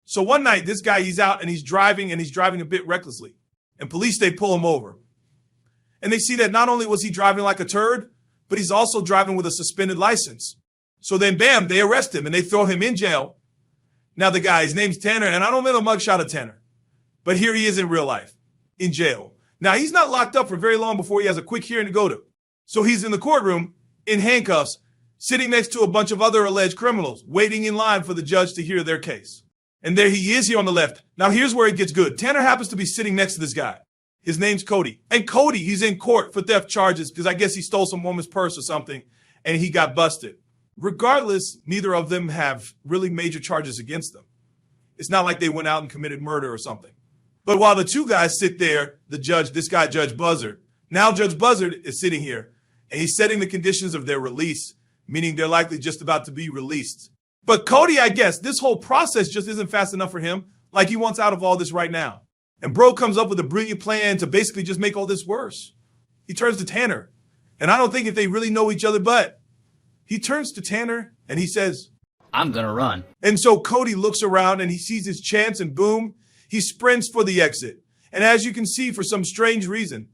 So one night, this guy, he's out and he's driving a bit recklessly. And police, they pull him over. And they see that not only was he driving like a turd, but he's also driving with a suspended license. So then, bam, they arrest him and they throw him in jail. Now the guy, his name's Tanner, and I don't mean a mugshot of Tanner, but here he is in real life, in jail. Now, he's not locked up for very long before he has a quick hearing to go to. So he's in the courtroom, in handcuffs, sitting next to a bunch of other alleged criminals, waiting in line for the judge to hear their case. And there he is here on the left. Now, here's where it gets good. Tanner happens to be sitting next to this guy. His name's Cody. And Cody, he's in court for theft charges because I guess he stole some woman's purse or something, and he got busted. Regardless, neither of them have really major charges against them. It's not like they went out and committed murder or something. But while the two guys sit there, the judge, this guy, Judge Buzzard, now Judge Buzzard is sitting here, and he's setting the conditions of their release, meaning they're likely just about to be released. But Cody, I guess, this whole process just isn't fast enough for him. Like, he wants out of all this right now. And bro comes up with a brilliant plan to basically just make all this worse. He turns to Tanner, and I don't think if they really know each other, but he turns to Tanner and he says, I'm gonna run. And so Cody looks around and he sees his chance, and boom, he sprints for the exit. And as you can see, for some strange reason,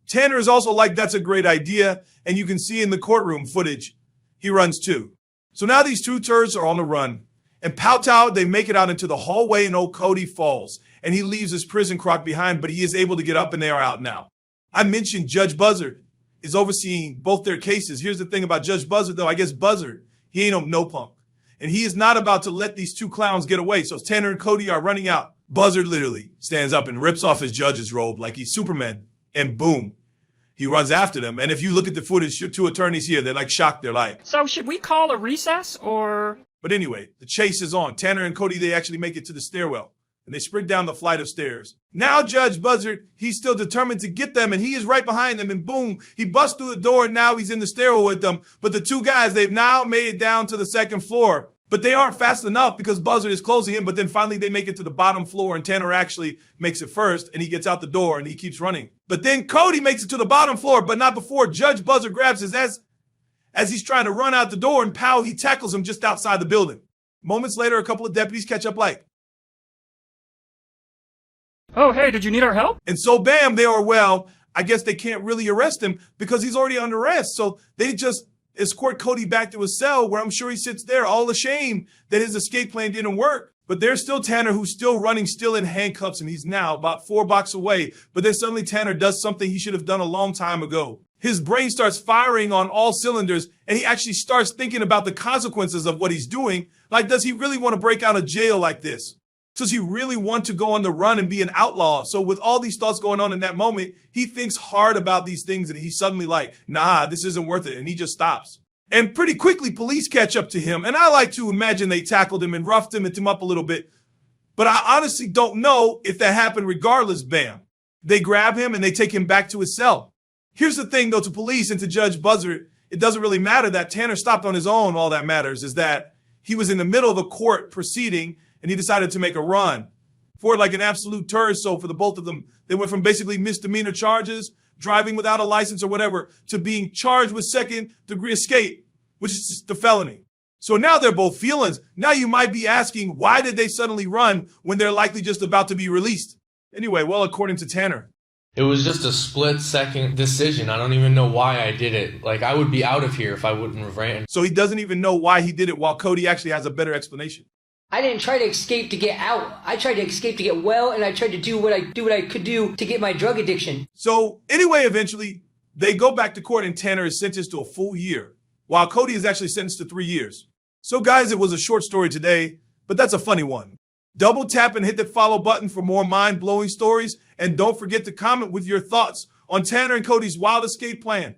Tanner is also like, that's a great idea. And you can see in the courtroom footage, he runs too. So now these two turds are on the run, and pow-tow, they make it out into the hallway, and old Cody falls. And he leaves his prison crock behind, but he is able to get up and they are out now. I mentioned Judge Buzzard is overseeing both their cases. Here's the thing about Judge Buzzard, though. I guess Buzzard, he ain't no punk. And he is not about to let these two clowns get away. So Tanner and Cody are running out. Buzzard literally stands up and rips off his judge's robe like he's Superman. And boom, he runs after them. And if you look at the footage, two attorneys here, they're like shocked. They're like, So should we call a recess or? But anyway, the chase is on. Tanner and Cody, they actually make it to the stairwell. And they sprint down the flight of stairs. Now Judge Buzzard, he's still determined to get them, and he is right behind them, and boom, he busts through the door, and now he's in the stairwell with them. But the two guys, they've now made it down to the second floor. But they aren't fast enough because Buzzard is closing in, but then finally they make it to the bottom floor, and Tanner actually makes it first, and he gets out the door, and he keeps running. But then Cody makes it to the bottom floor, but not before Judge Buzzard grabs his ass as he's trying to run out the door, and pow, he tackles him just outside the building. Moments later, a couple of deputies catch up like, Oh, hey, did you need our help? and so bam, they are, well, I guess they can't really arrest him because he's already under arrest. So they just escort Cody back to his cell where I'm sure he sits there all ashamed that his escape plan didn't work. But there's still Tanner who's still running, still in handcuffs, and he's now about 4 blocks away. But then suddenly Tanner does something he should have done a long time ago. His brain starts firing on all cylinders, and he actually starts thinking about the consequences of what he's doing. Like, does he really want to break out of jail like this? Does he really want to go on the run and be an outlaw? So with all these thoughts going on in that moment, he thinks hard about these things, and he's suddenly like, nah, this isn't worth it. And he just stops. And pretty quickly, police catch up to him. And I like to imagine they tackled him and roughed him and him up a little bit. But I honestly don't know if that happened regardless, bam. They grab him and they take him back to his cell. Here's the thing, though, to police and to Judge Buzzard, it doesn't really matter that Tanner stopped on his own. All that matters is that he was in the middle of a court proceeding, and he decided to make a run for like an absolute turd. So for the both of them, they went from basically misdemeanor charges, driving without a license or whatever, to being charged with second-degree escape, which is just the felony. So now they're both felons. Now you might be asking, why did they suddenly run when they're likely just about to be released? Anyway, well, according to Tanner, it was just a split-second decision. I don't even know why I did it. Like, I would be out of here if I wouldn't have ran. So he doesn't even know why he did it, while Cody actually has a better explanation. I didn't try to escape to get out. I tried to escape to get well, and I tried to do what I could do to get my drug addiction. So anyway, eventually, they go back to court, and Tanner is sentenced to a full year, while Cody is actually sentenced to 3 years. So guys, it was a short story today, but that's a funny one. Double tap and hit that follow button for more mind-blowing stories, and don't forget to comment with your thoughts on Tanner and Cody's wild escape plan.